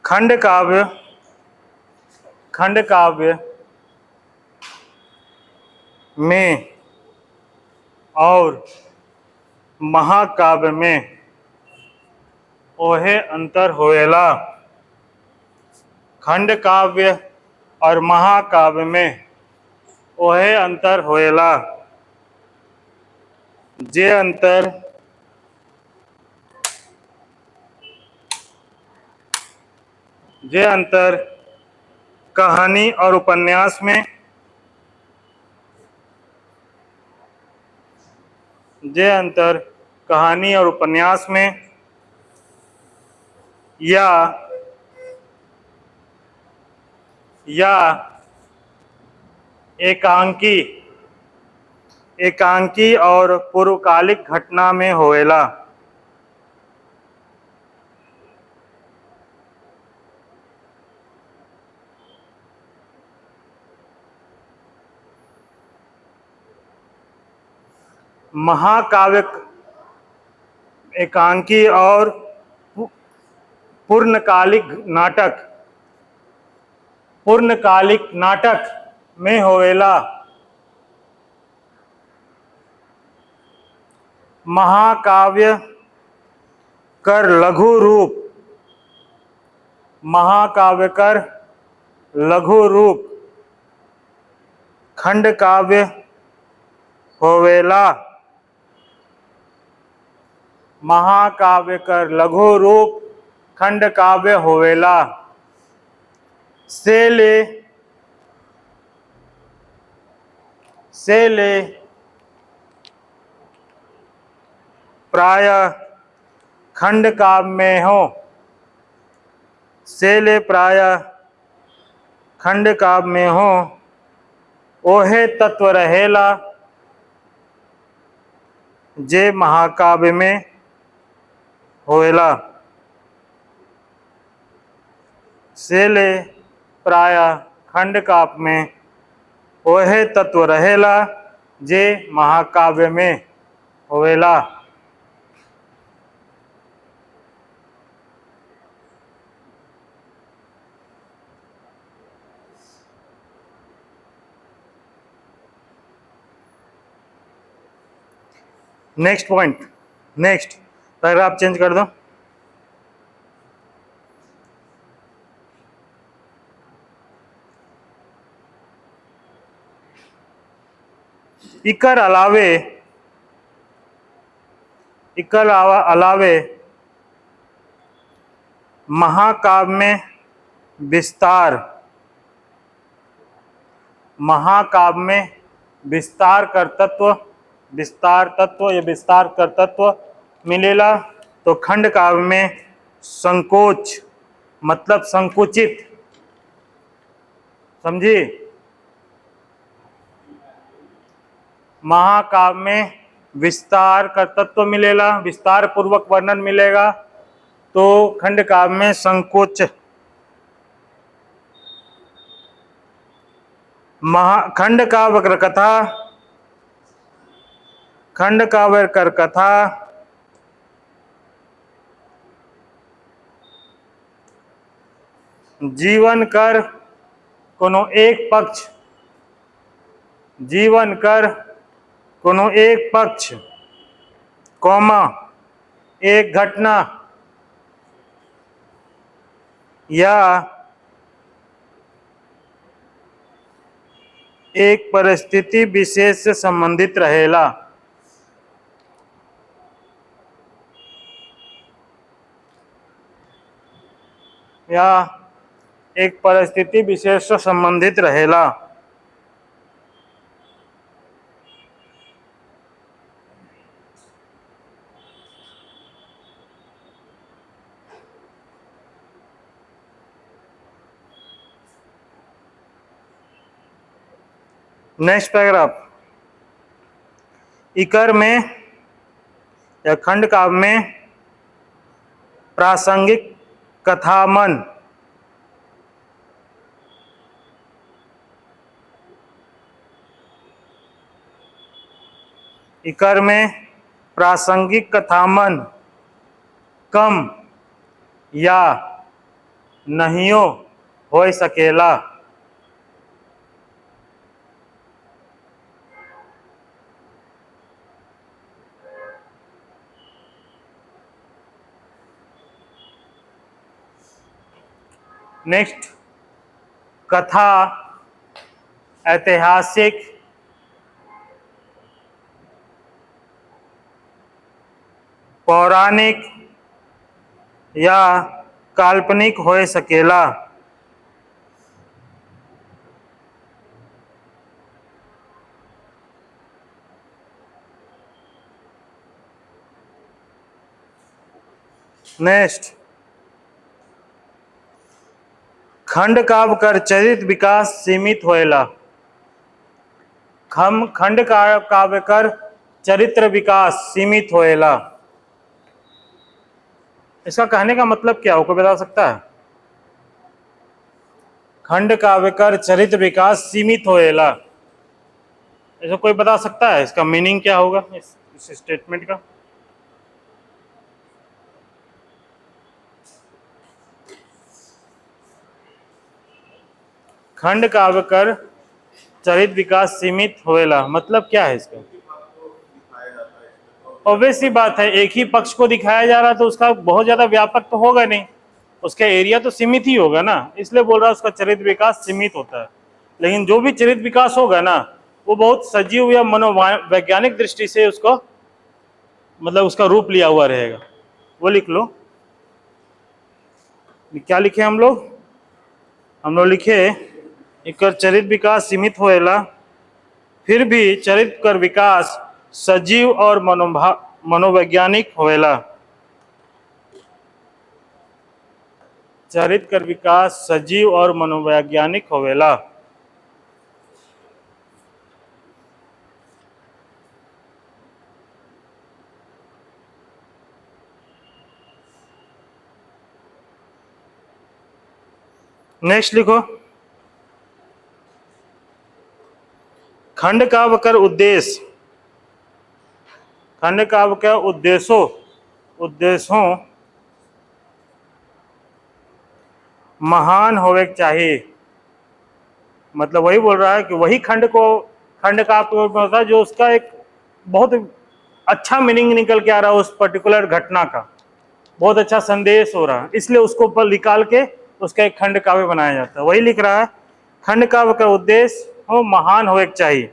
खंड काव्य में और महाकाव्य में ओहे अंतर होएला। खंड काव्य और महाकाव्य में ओहे अंतर होएला, जे अंतर कहानी और उपन्यास में, जे अंतर कहानी और उपन्यास में या या एकांकी एकांकी और पूर्वकालिक घटना में होएला। महाकाव्य एकांकी और पूर्णकालिक नाटक में होएला। महाकाव्य कर लघु रूप महाकाव्य कर लघु रूप खंड काव्य होवेला। महाकाव्य कर लघु रूप खंड काव्य होवेला। से ले प्राय खंड काव्य में हो। से ले प्राय खंड काव्य में हो ओहे तत्व रहेला जे महाकाव्य में होएला। से ले प्राय खंड काव्य में ओहे तत्व रहेला जे महाकाव्य में होवेला। Next point, next paragraph change कर दो। इकर अलावे महाकाव्य में विस्तार कर तत्व मिलेला। तो खंड काव्य में संकोच मतलब संकुचित, समझी। महाकाव्य में विस्तार का तत्व मिलेगा, विस्तार पूर्वक वर्णन मिलेगा। तो खंड काव्य में संकोच। खंड काव्य कर कथा जीवन कर कोनो एक पक्ष कौमा एक घटना या एक परिस्थिति विशेष से संबंधित रहेला। या एक परिस्थिति विशेष से संबंधित रहेला। नेक्स्ट पैराग्राफ, इकर में या खंड काव्य में प्रासंगिक कथामन कम या नहियो हो सकेला। नेक्स्ट, कथा ऐतिहासिक पौराणिक या काल्पनिक हो सकेला। नेक्स्ट, खंड काव्य कर चरित्र विकास सीमित होएला। खंड काव्य कर चरित्र विकास सीमित होएला। इसका कहने का मतलब क्या हो, कोई बता सकता है? खंड काव्य कर चरित्र विकास सीमित होएला, ऐसा कोई बता सकता है? इसका मीनिंग क्या होगा इस स्टेटमेंट का? खंड काव्य कर चरित्र विकास सीमित होएला मतलब क्या है इसका? ऑब्वियस सी बात है, एक ही पक्ष को दिखाया जा रहा है तो उसका बहुत ज्यादा व्यापक तो होगा नहीं, उसका एरिया तो सीमित ही होगा ना, इसलिए बोल रहा है उसका चरित्र विकास सीमित होता है। लेकिन जो भी चरित्र विकास होगा ना वो बहुत सजीव या मनोवैज्ञानिक दृष्टि से उसको मतलब उसका रूप लिया हुआ रहेगा। वो लिख लो। क्या लिखे हम लोग लिखे एकर चरित्र विकास सीमित होएला, फिर भी चरित्र कर विकास सजीव और मनोवैज्ञानिक होएला। चरित्र कर विकास सजीव और मनोवैज्ञानिक होवेला। नेक्स्ट लिखो, खंड काव्य कर उद्देश्य। खंड काव्य के उद्देश्यों महान होवे चाहिए। मतलब वही बोल रहा है कि वही खंड काव्य होता है जो उसका एक बहुत अच्छा मीनिंग निकल के आ रहा है, उस पर्टिकुलर घटना का बहुत अच्छा संदेश हो रहा है, इसलिए उसको ऊपर निकाल के उसका एक खंड काव्य बनाया जाता है। वही लिख रहा है, खंड काव्य का उद्देश्य हो महान होवे चाहिए।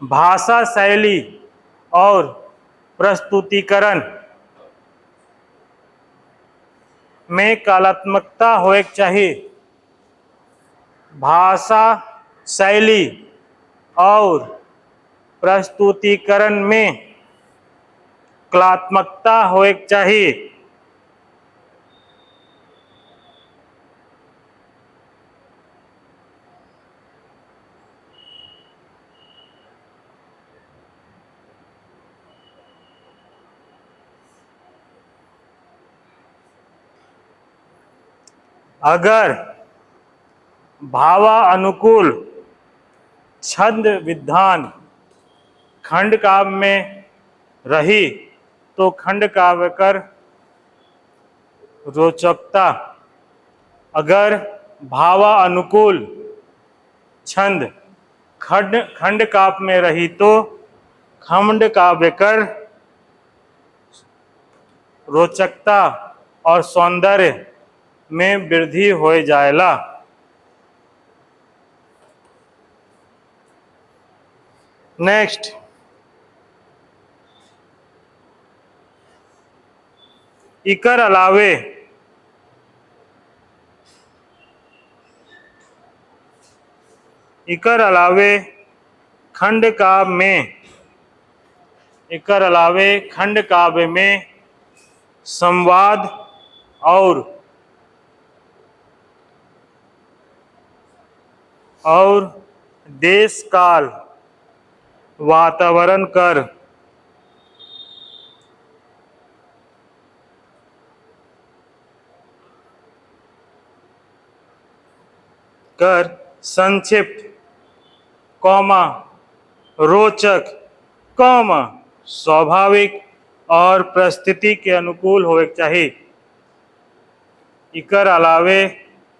भाषा शैली और प्रस्तुतिकरण में कलात्मकता होवे चाहिए। भाषा शैली और प्रस्तुतिकरण में कलात्मकता होवे चाहिए। अगर भावानुकूल छंद विधान खंड काव्य में रही तो खंड काव्य कर रोचकता। अगर भावानुकूल छंद खंड काव्य में रही तो खंड काव्य कर रोचकता और सौंदर्य में वृद्धि हो जाएला। नेक्स्ट, इकर अलावे खंड काव्य में संवाद और देश काल वातावरण कर संक्षिप्त रोचक स्वाभाविक और परिस्थिति के अनुकूल होवे चाहिए। इकर अलावे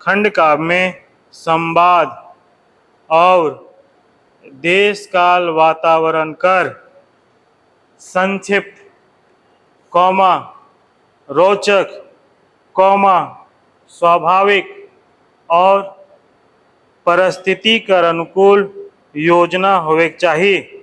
खंड काव्य में संवाद और देश काल वातावरण कर संक्षिप्त रोचक स्वाभाविक और परिस्थिति कर अनुकूल योजना होवे चाहिए।